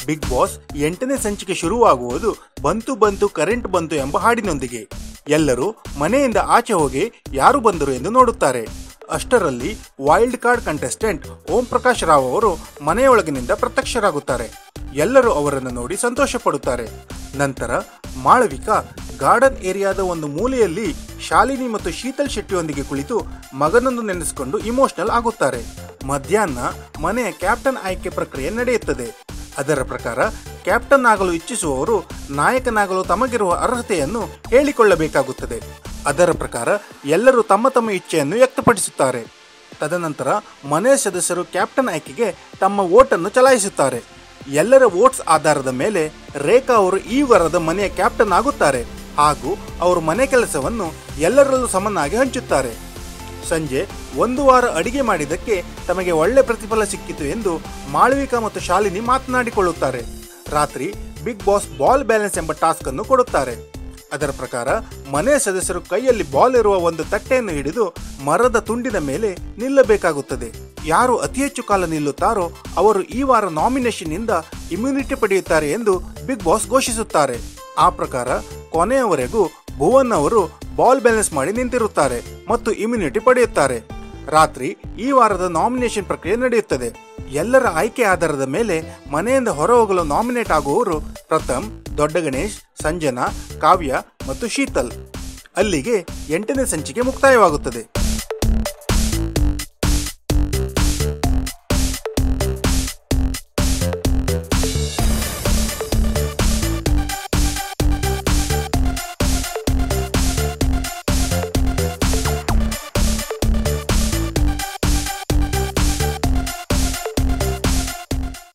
Big boss 8ನೇ ಸಂಚಿಕೆ ಶುರುವಾಗುವುದು ಬಂತು ಬಂತು ಕರೆಂಟ್ ಬಂತು ಎಂಬ ಹಾಡಿನೊಂದಿಗೆ. ಎಲ್ಲರೂ ಮನೆಯಿಂದ ಆಚೆ ಹೋಗಿ ಯಾರು ಬಂದರು ಎಂದು ನೋಡುತ್ತಾರೆ. ಅಷ್ಟರಲ್ಲಿ wild card contestant Om Prakash Rao ಅವರು ಮನೆಯೊಳಗಿನಿಂದ ಪ್ರತ್ಯಕ್ಷರಾಗುತ್ತಾರೆ. ಎಲ್ಲರೂ ಅವರನ್ನು ನೋಡಿ ಸಂತೋಷ ಪಡುತ್ತಾರೆ. ನಂತರ ಮಾಳವಿಕಾ ಗಾರ್ಡನ್ ಏರಿಯಾದ ಒಂದು ಮೂಲೆಯಲ್ಲಿ ಶಾಲಿನಿ ಮತ್ತು ಶೀತಲ್ ಶೆಟ್ಟಿಯೊಂದಿಗೆ ಕುಳಿತು ಮಗನನ್ನು ನೆನೆಸಿಕೊಂಡು ಇಮೋಷನಲ್ ಆಗುತ್ತಾರೆ. ಮಧ್ಯಾಹ್ನ ಮನೆಯ ಕ್ಯಾಪ್ಟನ್ ಆಯ್ಕೆ ಪ್ರಕ್ರಿಯೆ ನಡೆಯುತ್ತದೆ. ಅದರ ಪ್ರಕಾರ ಕ್ಯಾಪ್ಟನ್ ಆಗಲು ಇಚ್ಛಿಸುವವರು ನಾಯಕನಾಗಲು ತಮಗಿರುವ ಅರ್ಹತೆಯನ್ನು ಹೇಳಿಕೊಳ್ಳಬೇಕಾಗುತ್ತದೆ. ಅದರ ಪ್ರಕಾರ ಎಲ್ಲರೂ ತಮ್ಮ ತಮ್ಮ ಇಚ್ಛೆಯನ್ನು ವ್ಯಕ್ತಪಡಿಸುತ್ತಾರೆ. ತದನಂತರ ಮನೆಯ ಸದಸ್ಯರು ಕ್ಯಾಪ್ಟನ್ ಆಯ್ಕೆಗೆ ತಮ್ಮ ವೋಟನ್ನು ಚಲಾಯಿಸುತ್ತಾರೆ. ಎಲ್ಲರ ವೋಟ್ಸ್ ಆಧಾರದ ಮೇಲೆ ರೇಖಾ ಅವರು ಈ ವಾರದ ಮನೆಯ ಕ್ಯಾಪ್ಟನ್ ಆಗುತ್ತಾರೆ ಹಾಗೂ ಅವರು ಮನೆ ಕೆಲಸವನ್ನು ಎಲ್ಲರಲ್ಲೂ ಸಮನಾಗಿ ಹಂಚುತ್ತಾರೆ. ಸಂಜೆ ಒಂದು ವಾರ ಅಡಿಗೆ ಮಾಡಿದ್ದಕ್ಕೆ ತಮಗೆ ಒಳ್ಳೆ ಪ್ರತಿಫಲ ಸಿಕ್ಕಿತು ಎಂದು ಮಾಳವಿಕಾ ಮತ್ತು ಶಾಲಿನಿ ಮಾತನಾಡಿಕೊಳ್ಳುತ್ತಾರೆ. ರಾತ್ರಿ ಬಿಗ್ ಬಾಸ್ ಬಾಲ್ ಬ್ಯಾಲೆನ್ಸ್ ಎಂಬ ಟಾಸ್ಕ್ ಅನ್ನು ಕೊಡುತ್ತಾರೆ. ಅದರ ಪ್ರಕಾರ ಮನೆಯ ಸದಸ್ಯರು ಕೈಯಲ್ಲಿ ಬಾಲ್ ಇರುವ ಒಂದು ತಟ್ಟೆಯನ್ನು ಹಿಡಿದು ಮರದ ತುಂಡಿನ ಮೇಲೆ ನಿಲ್ಲಬೇಕಾಗುತ್ತದೆ. ಯಾರು ಅತಿ ಹೆಚ್ಚು ಕಾಲ ನಿಲ್ಲುತ್ತಾರೋ ಅವರು ಈ ವಾರ ನಾಮಿನೇಷನ್ ಇಂದ ಇಮ್ಯುನಿಟಿ ಪಡೆಯುತ್ತಾರೆ ಎಂದು ಬಿಗ್ ಬಾಸ್ ಘೋಷಿಸುತ್ತಾರೆ. ಆ ಪ್ರಕಾರ ಕೊನೆಯವರೆಗೂ ಭುವನ್ ಅವರು ಬಾಲ್ ಬ್ಯಾಲೆನ್ಸ್ ಮಾಡಿ ನಿಂತಿರುತ್ತಾರೆ ಮತ್ತು ಇಮ್ಯುನಿಟಿ ಪಡೆಯುತ್ತಾರೆ. ರಾತ್ರಿ ಈ ವಾರದ ನಾಮಿನೇಷನ್ ಪ್ರಕ್ರಿಯೆ ನಡೆಯುತ್ತದೆ. ಎಲ್ಲರ ಆಯ್ಕೆ ಆಧಾರದ ಮೇಲೆ ಮನೆಯಿಂದ ಹೊರಹೋಗಲು ನಾಮಿನೇಟ್ ಆಗುವವರು ಪ್ರಥಮ್, ದೊಡ್ಡ ಗಣೇಶ್, ಸಂಜನಾ, ಕಾವ್ಯ ಮತ್ತು ಶೀತಲ್. ಅಲ್ಲಿಗೆ 8ನೇ ಸಂಚಿಕೆ ಮುಕ್ತಾಯವಾಗುತ್ತದೆ.